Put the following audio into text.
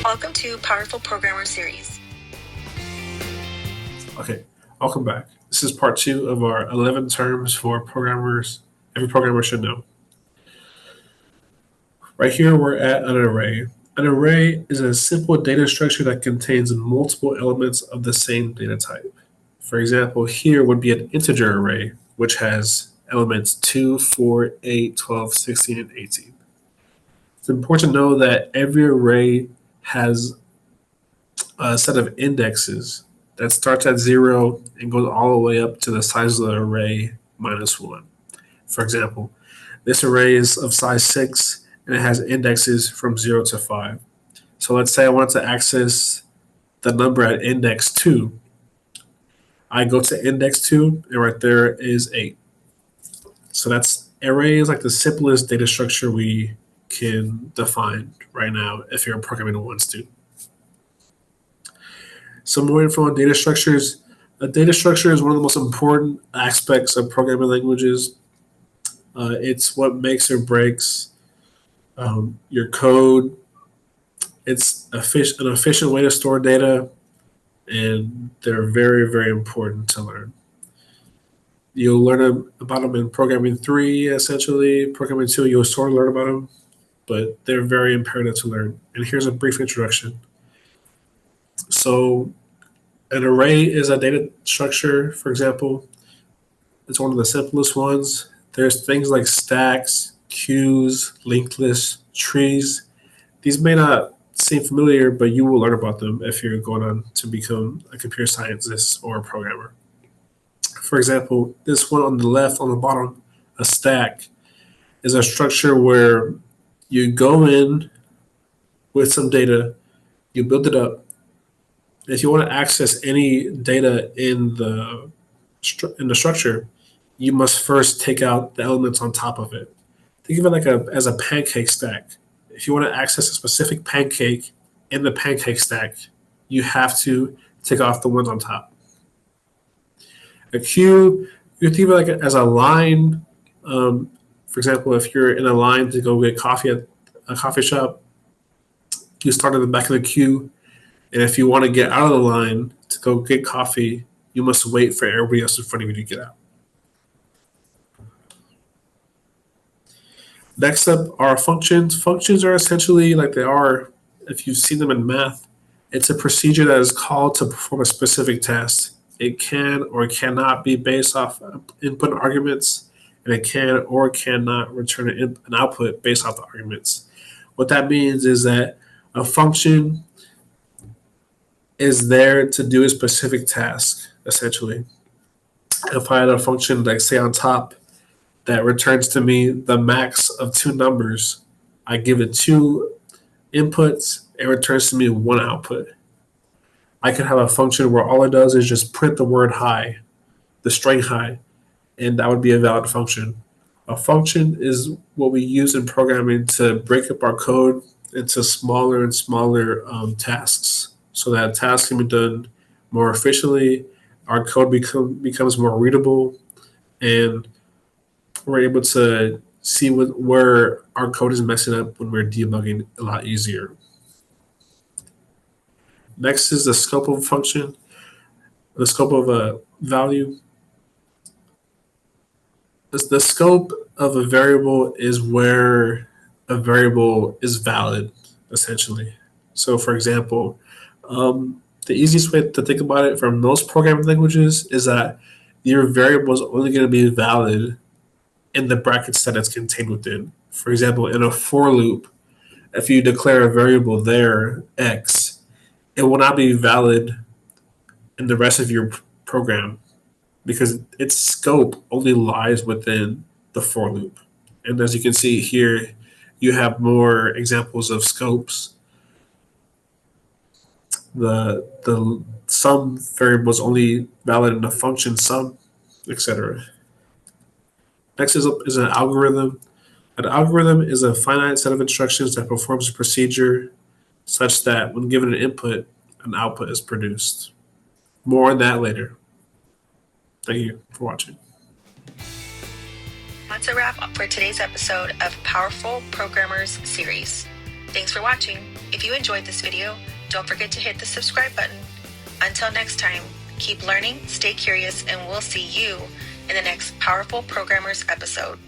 Welcome to Powerful Programmer Series. Okay, welcome back. This is part 2 of our 11 terms for programmers, every programmer should know. Right here, we're at an array. An array is a simple data structure that contains multiple elements of the same data type. For example, here would be an integer array, which has elements 2, 4, 8, 12, 16, and 18. It's important to know that every array has a set of indexes that starts at 0 and goes all the way up to the size of the array minus 1. For example, this array is of size 6 and it has indexes from 0 to 5. So let's say I want to access the number at index 2. I go to index 2 and right there is 8. So that's array is like the simplest data structure we can define right now if you're programming one student. Some more info on data structures. A data structure is one of the most important aspects of programming languages. It's what makes or breaks your code. It's an efficient way to store data, and they're very, very important to learn. You'll learn about them in Programming 3, essentially. Programming 2, you'll sort of learn about them, but they're very imperative to learn. And here's a brief introduction. So an array is a data structure, for example. It's one of the simplest ones. There's things like stacks, queues, linked lists, trees. These may not seem familiar, but you will learn about them if you're going on to become a computer scientist or a programmer. For example, this one on the left, on the bottom, a stack, is a structure where you go in with some data, you build it up. If you want to access any data in the structure, you must first take out the elements on top of it. Think of it as a pancake stack. If you want to access a specific pancake in the pancake stack, you have to take off the ones on top. A queue, you think of it as a line. For example, if you're in a line to go get coffee at a coffee shop, you start at the back of the queue. And if you want to get out of the line to go get coffee, you must wait for everybody else in front of you to get out. Next up are functions. Functions are essentially like they are, if you've seen them in math, it's a procedure that is called to perform a specific task. It can or cannot be based off input arguments, and it can or cannot return an output based off the arguments. What that means is that a function is there to do a specific task, essentially. If I had a function, like say on top, that returns to me the max of two numbers, I give it two inputs, it returns to me one output. I could have a function where all it does is just print the word high, the string high, and that would be a valid function. A function is what we use in programming to break up our code into smaller and smaller tasks so that tasks can be done more efficiently, our code becomes more readable, and we're able to see where our code is messing up when we're debugging a lot easier. Next is the scope of a function, the scope of a value. The scope of a variable is where a variable is valid, essentially. So, for example, the easiest way to think about it for most programming languages is that your variable is only going to be valid in the brackets that it's contained within. For example, in a for loop, if you declare a variable there, x, it will not be valid in the rest of your program because its scope only lies within the for loop. And as you can see here, you have more examples of scopes. The sum variable is only valid in the function sum, etc. Next is an algorithm. An algorithm is a finite set of instructions that performs a procedure such that when given an input, an output is produced. More on that later. Thank you for watching. That's a wrap up for today's episode of Powerful Programmers Series. Thanks for watching. If you enjoyed this video, don't forget to hit the subscribe button. Until next time, keep learning, stay curious, and we'll see you in the next Powerful Programmers episode.